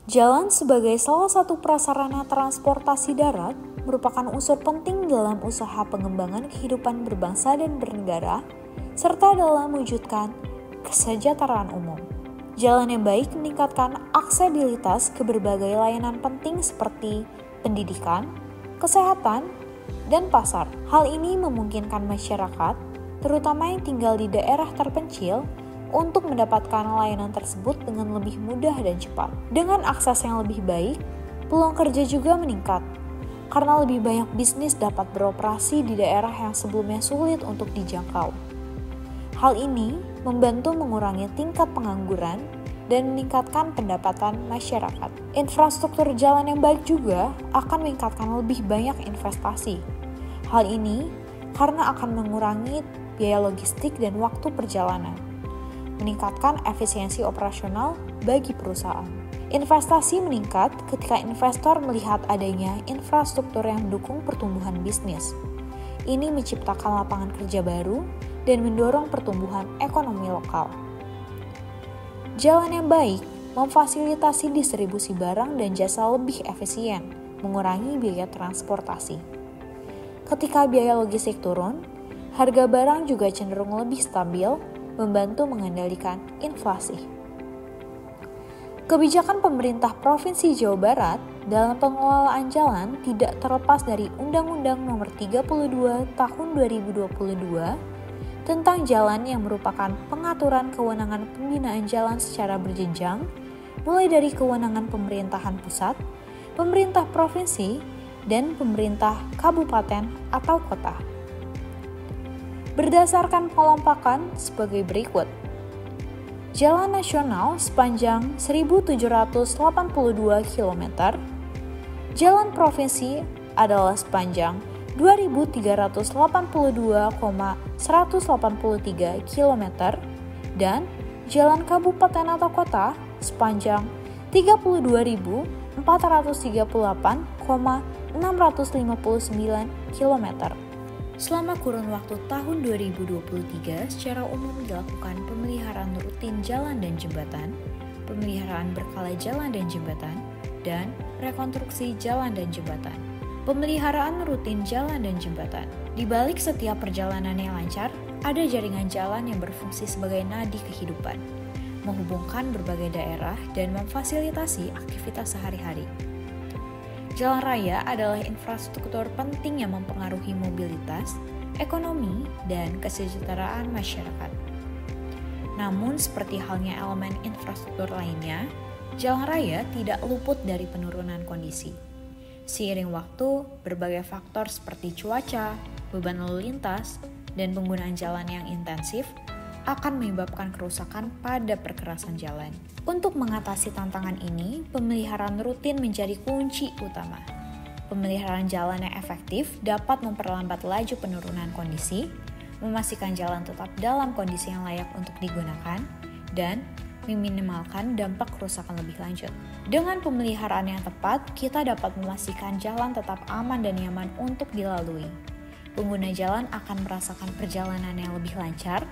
Jalan sebagai salah satu prasarana transportasi darat merupakan unsur penting dalam usaha pengembangan kehidupan berbangsa dan bernegara, serta dalam mewujudkan kesejahteraan umum. Jalan yang baik meningkatkan aksesibilitas ke berbagai layanan penting seperti pendidikan, kesehatan, dan pasar. Hal ini memungkinkan masyarakat, terutama yang tinggal di daerah terpencil, untuk mendapatkan layanan tersebut dengan lebih mudah dan cepat. Dengan akses yang lebih baik, peluang kerja juga meningkat, karena lebih banyak bisnis dapat beroperasi di daerah yang sebelumnya sulit untuk dijangkau. Hal ini membantu mengurangi tingkat pengangguran dan meningkatkan pendapatan masyarakat. Infrastruktur jalan yang baik juga akan meningkatkan lebih banyak investasi. Hal ini karena akan mengurangi biaya logistik dan waktu perjalanan, meningkatkan efisiensi operasional bagi perusahaan. Investasi meningkat ketika investor melihat adanya infrastruktur yang mendukung pertumbuhan bisnis. Ini menciptakan lapangan kerja baru dan mendorong pertumbuhan ekonomi lokal. Jalan yang baik memfasilitasi distribusi barang dan jasa lebih efisien, mengurangi biaya transportasi. Ketika biaya logistik turun, harga barang juga cenderung lebih stabil, membantu mengendalikan inflasi. Kebijakan pemerintah Provinsi Jawa Barat dalam pengelolaan jalan tidak terlepas dari Undang-Undang Nomor 32 Tahun 2022 tentang jalan yang merupakan pengaturan kewenangan pembinaan jalan secara berjenjang, mulai dari kewenangan pemerintahan pusat, pemerintah provinsi, dan pemerintah kabupaten atau kota. Berdasarkan pengelompokan sebagai berikut. Jalan nasional sepanjang 1.782 km, jalan provinsi adalah sepanjang 2.382,183 km, dan jalan kabupaten atau kota sepanjang 32.438,659 km. Selama kurun waktu tahun 2023, secara umum dilakukan pemeliharaan rutin jalan dan jembatan, pemeliharaan berkala jalan dan jembatan, dan rekonstruksi jalan dan jembatan. Pemeliharaan rutin jalan dan jembatan. Di balik setiap perjalanan yang lancar, ada jaringan jalan yang berfungsi sebagai nadi kehidupan, menghubungkan berbagai daerah dan memfasilitasi aktivitas sehari-hari. Jalan raya adalah infrastruktur penting yang mempengaruhi mobilitas, ekonomi, dan kesejahteraan masyarakat. Namun, seperti halnya elemen infrastruktur lainnya, jalan raya tidak luput dari penurunan kondisi. Seiring waktu, berbagai faktor seperti cuaca, beban lalu lintas, dan penggunaan jalan yang intensif akan menyebabkan kerusakan pada perkerasan jalan. Untuk mengatasi tantangan ini, pemeliharaan rutin menjadi kunci utama. Pemeliharaan jalan yang efektif dapat memperlambat laju penurunan kondisi, memastikan jalan tetap dalam kondisi yang layak untuk digunakan, dan meminimalkan dampak kerusakan lebih lanjut. Dengan pemeliharaan yang tepat, kita dapat memastikan jalan tetap aman dan nyaman untuk dilalui. Pengguna jalan akan merasakan perjalanan yang lebih lancar,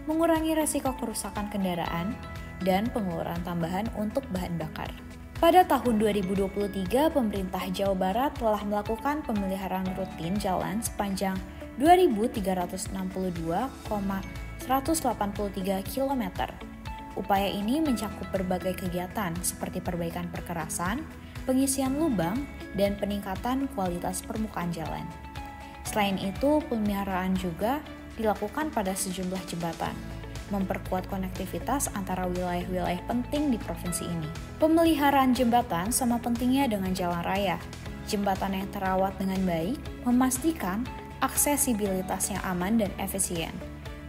mengurangi resiko kerusakan kendaraan, dan pengeluaran tambahan untuk bahan bakar. Pada tahun 2023, pemerintah Jawa Barat telah melakukan pemeliharaan rutin jalan sepanjang 2.362,183 km. Upaya ini mencakup berbagai kegiatan seperti perbaikan perkerasan, pengisian lubang, dan peningkatan kualitas permukaan jalan. Selain itu, pemeliharaan juga dilakukan pada sejumlah jembatan, memperkuat konektivitas antara wilayah-wilayah penting di provinsi ini. Pemeliharaan jembatan sama pentingnya dengan jalan raya. Jembatan yang terawat dengan baik memastikan aksesibilitas yang aman dan efisien,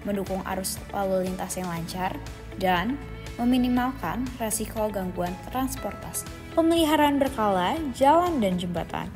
mendukung arus lalu lintas yang lancar, dan meminimalkan resiko gangguan transportasi. Pemeliharaan berkala jalan dan jembatan.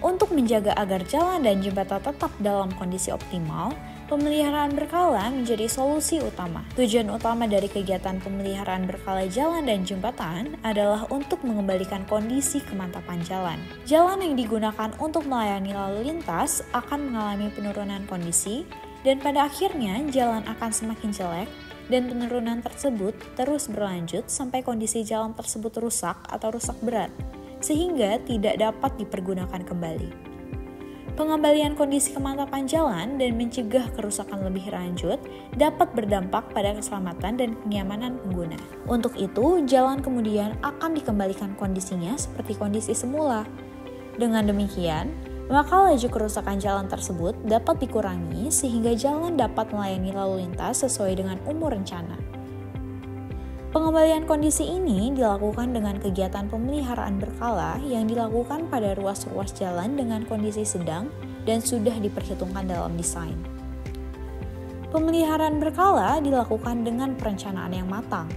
Untuk menjaga agar jalan dan jembatan tetap dalam kondisi optimal, pemeliharaan berkala menjadi solusi utama. Tujuan utama dari kegiatan pemeliharaan berkala jalan dan jembatan adalah untuk mengembalikan kondisi kemantapan jalan. Jalan yang digunakan untuk melayani lalu lintas akan mengalami penurunan kondisi, dan pada akhirnya jalan akan semakin jelek dan penurunan tersebut terus berlanjut sampai kondisi jalan tersebut rusak atau rusak berat, sehingga tidak dapat dipergunakan kembali. Pengembalian kondisi kemantapan jalan dan mencegah kerusakan lebih lanjut dapat berdampak pada keselamatan dan kenyamanan pengguna. Untuk itu, jalan kemudian akan dikembalikan kondisinya seperti kondisi semula. Dengan demikian, maka laju kerusakan jalan tersebut dapat dikurangi sehingga jalan dapat melayani lalu lintas sesuai dengan umur rencana. Pengembalian kondisi ini dilakukan dengan kegiatan pemeliharaan berkala yang dilakukan pada ruas-ruas jalan dengan kondisi sedang dan sudah diperhitungkan dalam desain. Pemeliharaan berkala dilakukan dengan perencanaan yang matang,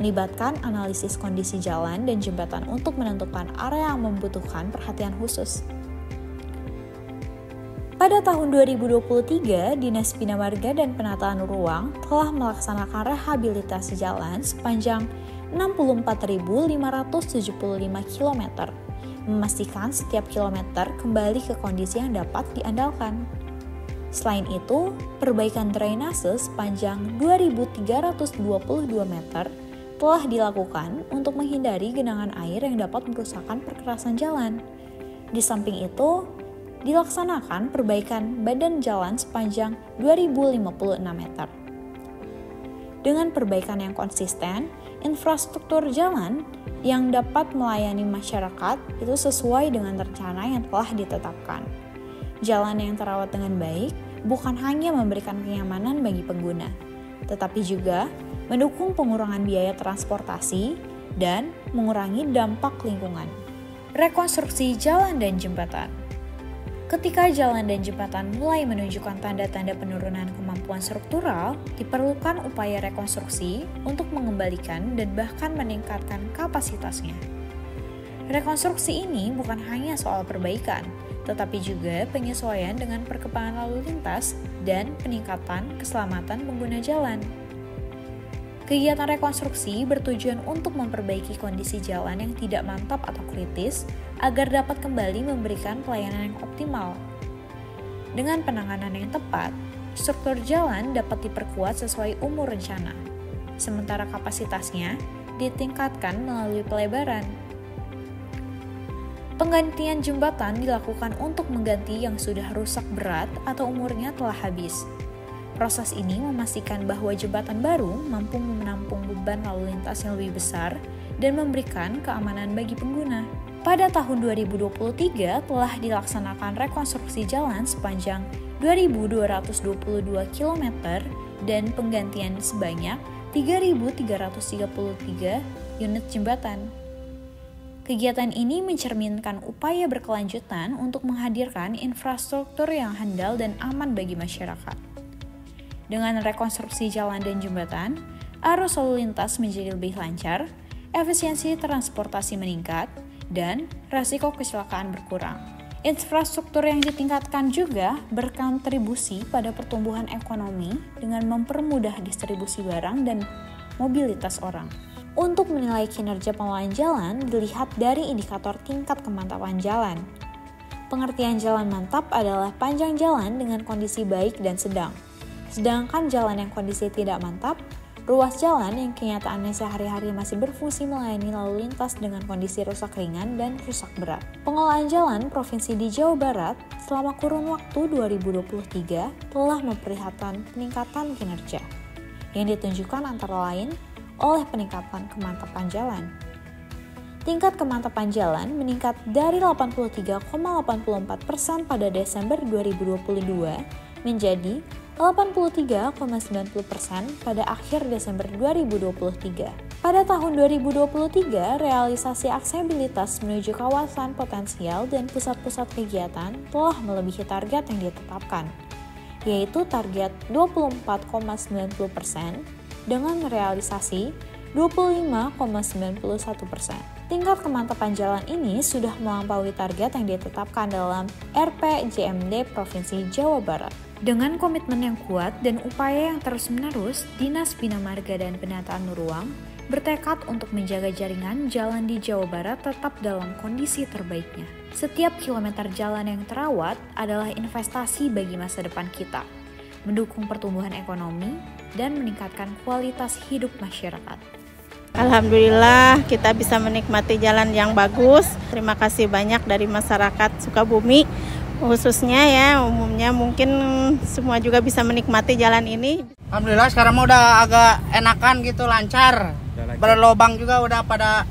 melibatkan analisis kondisi jalan dan jembatan untuk menentukan area yang membutuhkan perhatian khusus. Pada tahun 2023, Dinas Bina Marga dan Penataan Ruang telah melaksanakan rehabilitasi jalan sepanjang 64.575 km, memastikan setiap kilometer kembali ke kondisi yang dapat diandalkan. Selain itu, perbaikan drainase sepanjang 2.322 meter telah dilakukan untuk menghindari genangan air yang dapat merusakkan perkerasan jalan. Di samping itu, dilaksanakan perbaikan badan jalan sepanjang 2056 meter. Dengan perbaikan yang konsisten, infrastruktur jalan yang dapat melayani masyarakat itu sesuai dengan rencana yang telah ditetapkan. Jalan yang terawat dengan baik bukan hanya memberikan kenyamanan bagi pengguna, tetapi juga mendukung pengurangan biaya transportasi dan mengurangi dampak lingkungan. Rekonstruksi jalan dan jembatan. Ketika jalan dan jembatan mulai menunjukkan tanda-tanda penurunan kemampuan struktural, diperlukan upaya rekonstruksi untuk mengembalikan dan bahkan meningkatkan kapasitasnya. Rekonstruksi ini bukan hanya soal perbaikan, tetapi juga penyesuaian dengan perkembangan lalu lintas dan peningkatan keselamatan pengguna jalan. Kegiatan rekonstruksi bertujuan untuk memperbaiki kondisi jalan yang tidak mantap atau kritis agar dapat kembali memberikan pelayanan yang optimal. Dengan penanganan yang tepat, struktur jalan dapat diperkuat sesuai umur rencana, sementara kapasitasnya ditingkatkan melalui pelebaran. Penggantian jembatan dilakukan untuk mengganti yang sudah rusak berat atau umurnya telah habis. Proses ini memastikan bahwa jembatan baru mampu menampung beban lalu lintas yang lebih besar dan memberikan keamanan bagi pengguna. Pada tahun 2023 telah dilaksanakan rekonstruksi jalan sepanjang 2.222 km dan penggantian sebanyak 3.333 unit jembatan. Kegiatan ini mencerminkan upaya berkelanjutan untuk menghadirkan infrastruktur yang handal dan aman bagi masyarakat. Dengan rekonstruksi jalan dan jembatan, arus lalu lintas menjadi lebih lancar, efisiensi transportasi meningkat, dan resiko kecelakaan berkurang. Infrastruktur yang ditingkatkan juga berkontribusi pada pertumbuhan ekonomi dengan mempermudah distribusi barang dan mobilitas orang. Untuk menilai kinerja pengelolaan jalan dilihat dari indikator tingkat kemantapan jalan. Pengertian jalan mantap adalah panjang jalan dengan kondisi baik dan sedang. Sedangkan jalan yang kondisi tidak mantap, ruas jalan yang kenyataannya sehari-hari masih berfungsi melayani lalu lintas dengan kondisi rusak ringan dan rusak berat. Pengelolaan jalan provinsi di Jawa Barat selama kurun waktu 2023 telah memperlihatkan peningkatan kinerja, yang ditunjukkan antara lain oleh peningkatan kemantapan jalan. Tingkat kemantapan jalan meningkat dari 83,84% pada Desember 2022 menjadi 83,90% pada akhir Desember 2023. Pada tahun 2023, realisasi aksesibilitas menuju kawasan potensial dan pusat-pusat kegiatan telah melebihi target yang ditetapkan, yaitu target 24,90% dengan realisasi 25,91%. Tingkat kemantapan jalan ini sudah melampaui target yang ditetapkan dalam RPJMD Provinsi Jawa Barat. Dengan komitmen yang kuat dan upaya yang terus-menerus, Dinas Bina Marga dan Penataan Ruang bertekad untuk menjaga jaringan jalan di Jawa Barat tetap dalam kondisi terbaiknya. Setiap kilometer jalan yang terawat adalah investasi bagi masa depan kita. mendukung pertumbuhan ekonomi, dan meningkatkan kualitas hidup masyarakat. Alhamdulillah kita bisa menikmati jalan yang bagus. Terima kasih banyak dari masyarakat Sukabumi, khususnya ya, umumnya mungkin semua juga bisa menikmati jalan ini. Alhamdulillah sekarang udah agak enakan gitu, lancar. Berlobang juga udah pada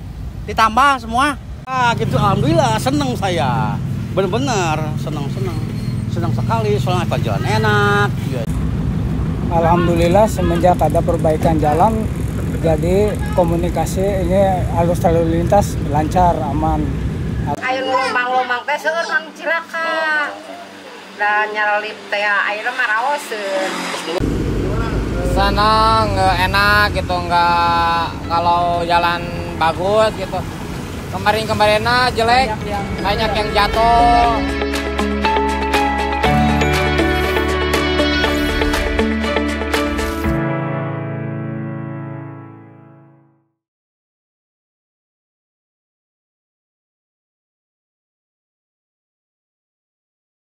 ditambah semua. Gitu, alhamdulillah seneng saya. Benar-benar seneng sekali soalnya jalan enak. Alhamdulillah semenjak ada perbaikan jalan, jadi komunikasi ini arus lalu lintas lancar, aman. Ayo lomang-lomang teh seueur mang cilaka. Da nyarelip teh ayeuna mah raoseun. Senang, enak gitu, nggak kalau jalan bagus gitu. Kemarin-kemarinnya jelek, banyak yang jatuh.